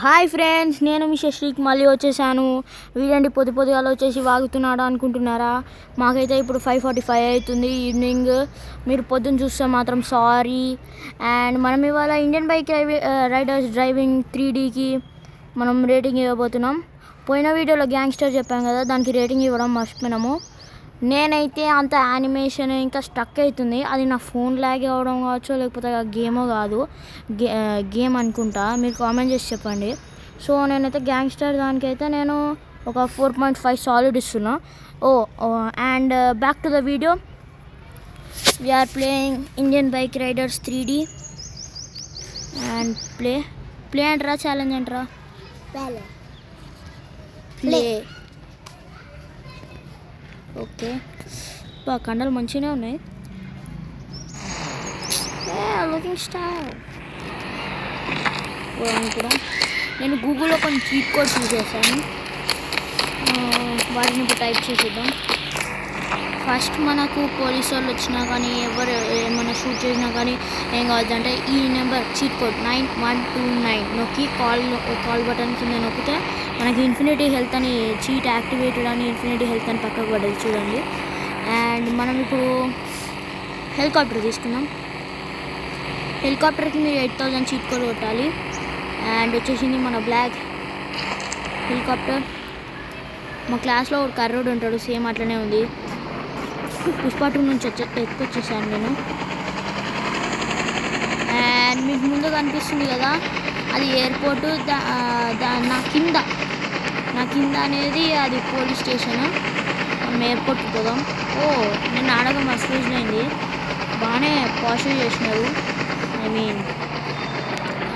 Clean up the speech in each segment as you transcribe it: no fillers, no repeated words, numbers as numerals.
Hi friends, నేను మీ శశ్రీకి మళ్ళీ వచ్చేసాను. వీడండి పొద్దుగాల వచ్చేసి వాగుతున్నాడు అనుకుంటున్నారా? మాకైతే ఇప్పుడు 5:45 అవుతుంది ఈవినింగ్. మీరు పొద్దున్న చూస్తే మాత్రం సారీ. అండ్ మనం ఇవాళ ఇండియన్ బైక్ రైడర్స్ డ్రైవింగ్ 3Dకి మనం రేటింగ్ ఇవ్వబోతున్నాం. పోయిన వీడియోలో గ్యాంగ్స్టర్ చెప్పాం కదా, దానికి రేటింగ్ ఇవ్వడం మర్చిపోయినాము. నేనైతే అంత యానిమేషన్ ఇంకా స్టక్ అవుతుంది. అది నా ఫోన్ ల్యాగ్ అవ్వడం కావచ్చు, లేకపోతే గేమో కాదు, గేమ్ అనుకుంటా. మీరు కామెంట్ చేసి చెప్పండి. సో నేనైతే గ్యాంగ్స్టర్ దానికైతే నేను ఒక 4.5 సాలిడ్ ఇస్తున్నా. And back to the video. We're playing Indian bike riders 3D and play అంటారా ఛాలెంజ్ అంటారా? ప్లే. ఓకే, కండలు మంచిగానే ఉన్నాయి. లుకింగ్ స్టైల్ కూడా. నేను గూగుల్లో కొన్ని చీట్ కోడ్స్ యూజ్ చేశాను, వాటిని ఇప్పుడు టైప్ చేసేద్దాం. ఫస్ట్ మనకు పోలీసు వాళ్ళు వచ్చినా కానీ ఎవరు ఏమైనా షూట్ చేసినా కానీ ఏం కావద్దంటే ఈ నెంబర్ చీట్ కోడ్ 9129 నొక్కి కాల్ బటన్ కింద నొక్కితే మనకి ఇన్ఫినిటీ హెల్త్ అని చీట్ యాక్టివేటెడ్ అని ఇన్ఫినిటీ హెల్త్ అని పక్కకు పడ్డది చూడండి. అండ్ మనం ఇప్పుడు హెలికాప్టర్ తీసుకున్నాం. హెలికాప్టర్కి మీరు 8000 చీట్ కోడ్ కొట్టాలి. అండ్ వచ్చేసింది మన బ్లాక్ హెలికాప్టర్. మా క్లాస్లో ఒక కర్రోడు ఉంటాడు, సేమ్ అట్లనే ఉంది. పుష్ప 2 నుంచి ఎత్తుకొచ్చేసాను నేను. అండ్ మీకు ముందు కనిపిస్తుంది కదా, అది ఎయిర్పోర్టు. నా కింద అనేది అది పోలీస్ స్టేషన్. మనం ఎయిర్పోర్ట్కి పోదాం. నేను ఆడగా మస్తు అయింది, బాగానే పాజిటివ్ చేసినారు. ఐ మీన్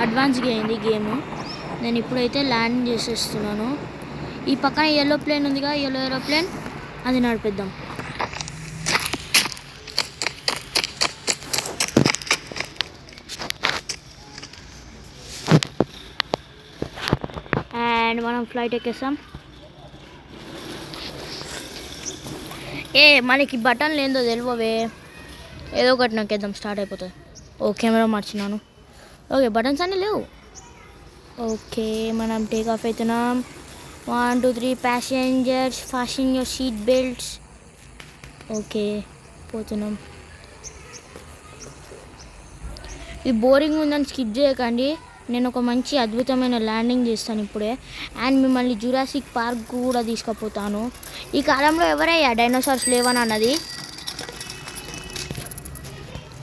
అడ్వాన్స్గా అయింది గేమ్. నేను ఇప్పుడైతే ల్యాండింగ్ చేసేస్తున్నాను. ఈ పక్కన ఎల్లో ప్లేన్ ఉందిగా, ఎల్లో ఏరోప్లేన్, అది నడిపిద్దాం. అండ్ మనం ఫ్లైట్ ఎక్కేస్తాం. మనకి బటన్లు ఏందో తెలియవే, ఏదో ఒకటి నొక్కేద్దాం, స్టార్ట్ అయిపోతుంది. కెమెరా మార్చినాను. ఓకే, బటన్స్ అన్నీ లేవు. ఓకే, మనం టేక్ ఆఫ్ అవుతున్నాం. 1 2 3 passengers fasten your seat belts. Okay, పోతున్నాం. ఇది బోరింగ్ ఉందని స్కిప్ చేయకండి. నేను ఒక మంచి అద్భుతమైన ల్యాండింగ్ చేస్తాను ఇప్పుడే. అండ్ మిమ్మల్ని జురాసిక్ పార్క్ కూడా తీసుకుపోతాను. ఈ కాలంలో ఎవరయ్యా డైనోసార్స్ లేవని అన్నది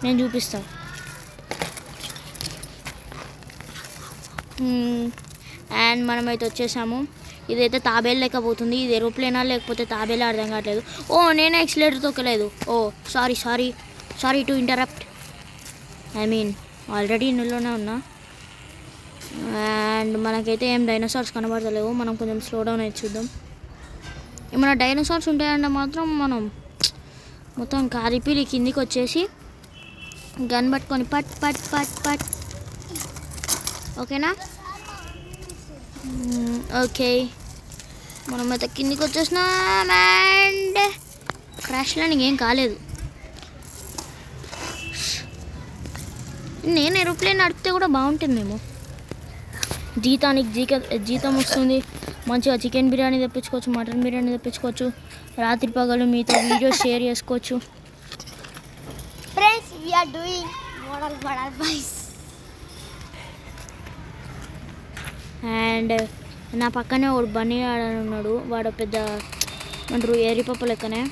నేను చూపిస్తాను. అండ్ మనమైతే వచ్చేసాము. ఇదైతే తాబేలు లేకపోతుంది. ఇది ఏరోప్లేనా లేకపోతే తాబేలా అర్థం కావట్లేదు. నేనే ఎక్సిలేటర్ తొక్కలేదు. Sorry to interrupt. I mean already ఇందులోనే ఉన్నా. అండ్ మనకైతే ఏం డైనోసార్స్ కనబడతలేవు. మనం కొంచెం స్లో డౌన్ అయితే చూద్దాం. ఏమైనా డైనోసార్స్ ఉంటాయంటే మాత్రం మనం మొత్తం కారిపీలి కిందికి వచ్చేసి గన్ పట్టుకొని పట్ పట్ పట్ పట్. ఓకేనా? ఓకే, మనమైతే కిందికి వచ్చేసినాం. అండ్ క్రాష్ ల్యాండింగ్ ఏం కాలేదు. నేను ఏరోప్లేన్ నడిపితే కూడా బాగుంటుందేమో. జీతం వస్తుంది. మంచిగా చికెన్ బిర్యానీ తెప్పించుకోవచ్చు, మటన్ బిర్యానీ తెప్పించుకోవచ్చు. రాత్రి పగలు మీతో వీడియో షేర్ చేసుకోవచ్చు. Friends, we are doing model boys. And నా పక్కనే ఒక బన్నీ ఉన్నాడు. వాడు పెద్ద అంటారు ఏరిపప్ప లెక్కనే.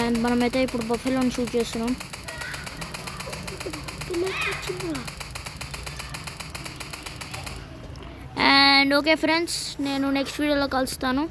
అండ్ మనమైతే ఇప్పుడు బఫెలోని షూట్ చేస్తున్నాం. అండ్ ఓకే ఫ్రెండ్స్, నేను నెక్స్ట్ వీడియోలో కలుస్తాను.